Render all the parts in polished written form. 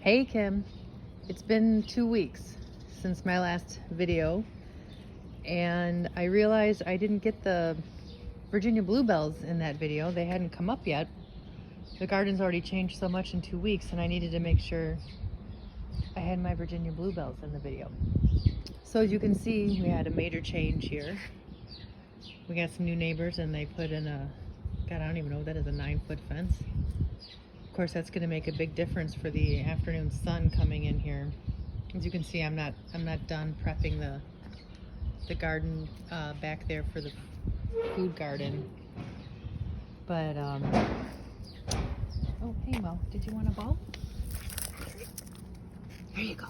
Hey Kim, it's been 2 weeks since my last video and I realized I didn't get the Virginia bluebells in that video. They hadn't come up yet. The garden's already changed so much in 2 weeks and I needed to make sure I had my Virginia bluebells in the video. So as you can see, we had a major change here. We got some new neighbors and they put in God, I don't even know what that is, a 9-foot fence. Of course, that's going to make a big difference for the afternoon sun coming in here. As you can see, I'm not done prepping the garden back there for the food garden. But oh hey Mo, did you want a ball? There you go.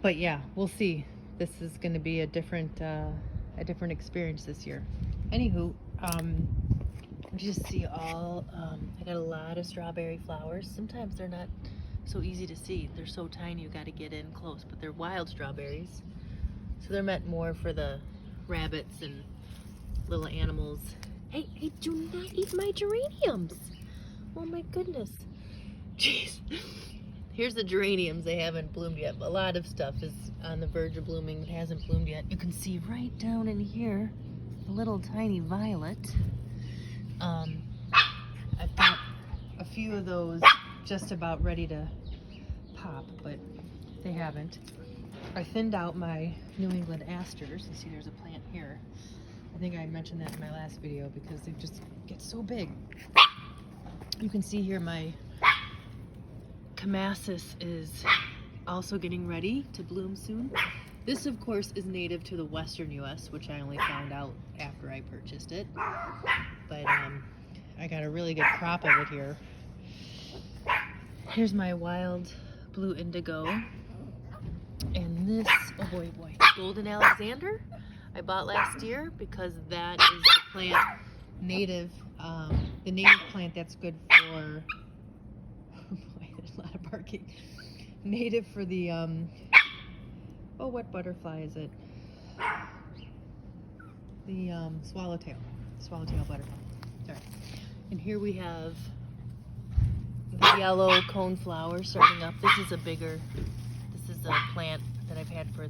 But yeah, we'll see. This is going to be a different experience this year. Anywho, just see all, I got a lot of strawberry flowers. Sometimes they're not so easy to see. They're so tiny, you got to get in close, but they're wild strawberries. So they're meant more for the rabbits and little animals. Hey, do not eat my geraniums. Oh my goodness. Jeez. Here's the geraniums. They haven't bloomed yet. A lot of stuff is on the verge of blooming. It hasn't bloomed yet. You can see right down in here, a little tiny violet. I've got a few of those just about ready to pop, but they haven't. I thinned out my New England asters. You see there's a plant here. I think I mentioned that in my last video because they just get so big. You can see here my Camasis is also getting ready to bloom soon. This, of course, is native to the western U.S., which I only found out after I purchased it. But I got a really good crop of it here. Here's my wild blue indigo. And this, oh boy, golden Alexander I bought last year because that is the plant native, the native plant that's good for, oh boy, there's a lot of barking. Native for the, oh, what butterfly is it? The swallowtail butterfly. Sorry. And here we have the yellow coneflower starting up. This is a plant that I've had for a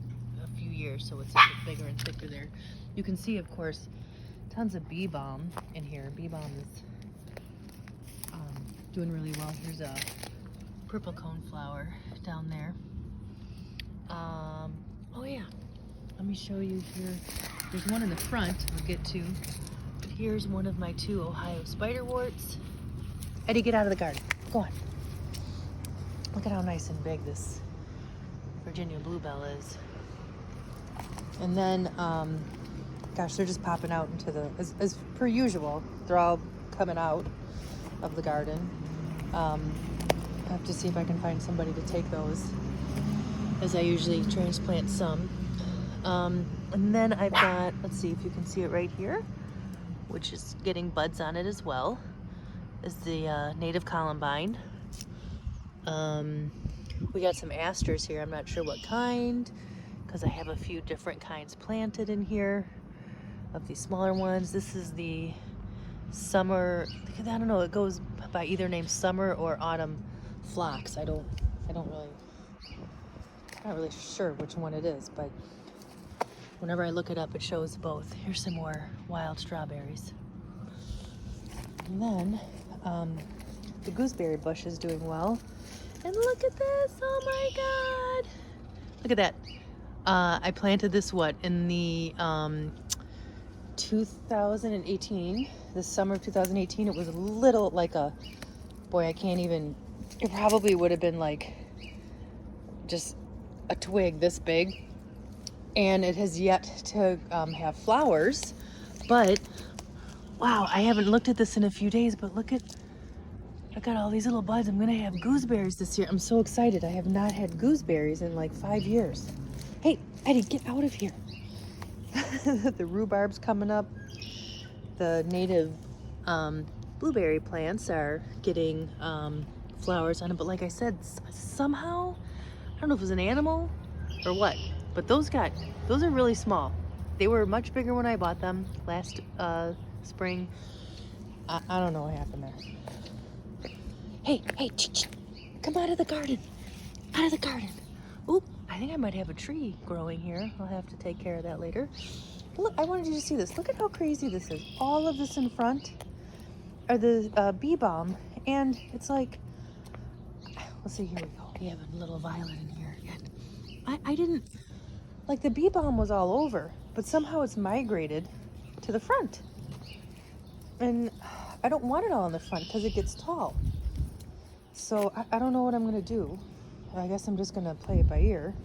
few years, so it's a bit bigger and thicker there. You can see, of course, tons of bee balm in here. Bee balm is doing really well. Here's a purple coneflower down there. Oh yeah, let me show you here. There's one in the front we'll get to. But here's one of my 2 Ohio spiderworts. Eddie, get out of the garden. Go on. Look at how nice and big this Virginia bluebell is. And then, gosh, they're just popping out into the, as per usual, they're all coming out of the garden. I have to see if I can find somebody to take those, as I usually transplant some. And then I've got, let's see if you can see it right here, which is getting buds on it as well, is the native columbine. We got some asters here. I'm not sure what kind, because I have a few different kinds planted in here of these smaller ones. This is the summer, I don't know, it goes by either name summer or autumn phlox. I'm not really sure which one it is, but whenever I look it up, it shows both. Here's some more wild strawberries. And then the gooseberry bush is doing well. And look at this, oh my God. Look at that. I planted this, in the 2018, the summer of 2018. It was a little like boy, I can't even, it probably would have been like just a twig this big. And it has yet to have flowers, but wow, I haven't looked at this in a few days, but look at, I got all these little buds. I'm gonna have gooseberries this year. I'm so excited. I have not had gooseberries in like 5 years. Hey, Eddie, get out of here. The rhubarb's coming up. The native blueberry plants are getting flowers on them, but like I said, somehow, I don't know if it was an animal or what, but those are really small. They were much bigger when I bought them last spring. I don't know what happened there. Hey, hey, come out of the garden. Out of the garden. Oop, I think I might have a tree growing here. I'll have to take care of that later. But look, I wanted you to see this. Look at how crazy this is. All of this in front are the bee balm. And it's like, let's see, here we go. We have a little violet in here again. I didn't, like the bee balm was all over, but somehow it's migrated to the front. And I don't want it all in the front because it gets tall. So I don't know what I'm gonna do. I guess I'm just gonna play it by ear.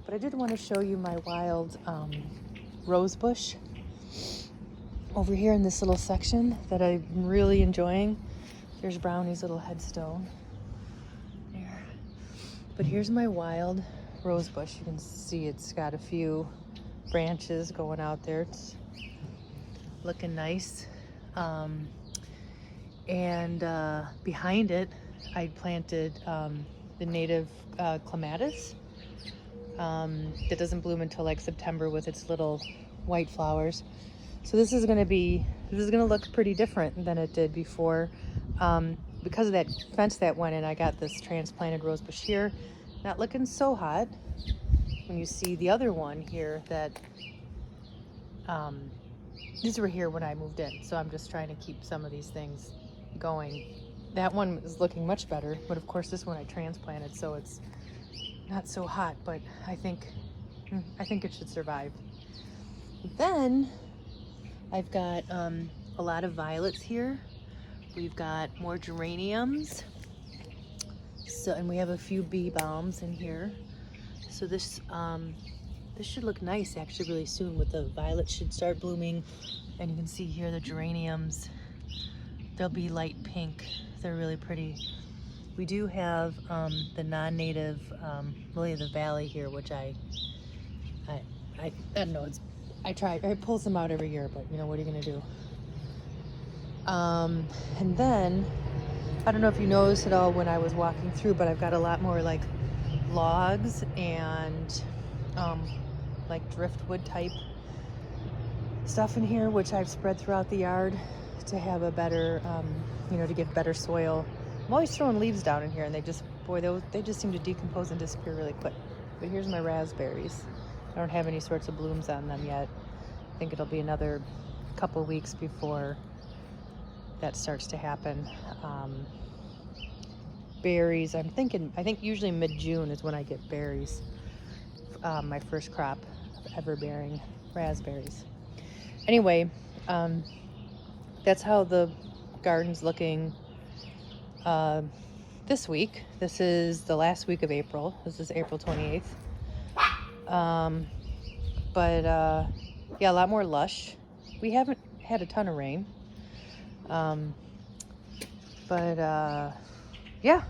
But I did want to show you my wild rose bush over here in this little section that I'm really enjoying. There's Brownie's little headstone there. But here's my wild rose bush. You can see it's got a few branches going out there. It's looking nice. And behind it, I planted the native clematis. That doesn't bloom until like September with its little white flowers. So this is gonna look pretty different than it did before. Because of that fence that went in, I got this transplanted rose bush here. Not looking so hot. When you see the other one here that, these were here when I moved in. So I'm just trying to keep some of these things going. That one is looking much better, but of course this one I transplanted, so it's not so hot, but I think it should survive. Then I've got a lot of violets here. We've got more geraniums. So, and we have a few bee balms in here. So this should look nice actually really soon. With the violets should start blooming, and you can see here the geraniums. They'll be light pink. They're really pretty. We do have the non-native lily of the valley here, which I don't know. I pull some out every year, but you know, what are you gonna do? And then I don't know if you noticed at all when I was walking through, but I've got a lot more like logs and like driftwood type stuff in here, which I've spread throughout the yard to have a better, you know, to give better soil. I'm always throwing leaves down in here, and they just seem to decompose and disappear really quick. But here's my raspberries. I don't have any sorts of blooms on them yet. I think it'll be another couple weeks before that starts to happen. Berries, I think usually mid-June is when I get berries. My first crop of ever-bearing raspberries. Anyway, that's how the garden's looking this week. This is the last week of April. This is April 28th. Yeah, a lot more lush. We haven't had a ton of rain. Yeah,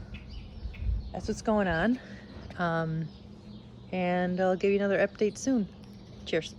that's what's going on. And I'll give you another update soon. Cheers.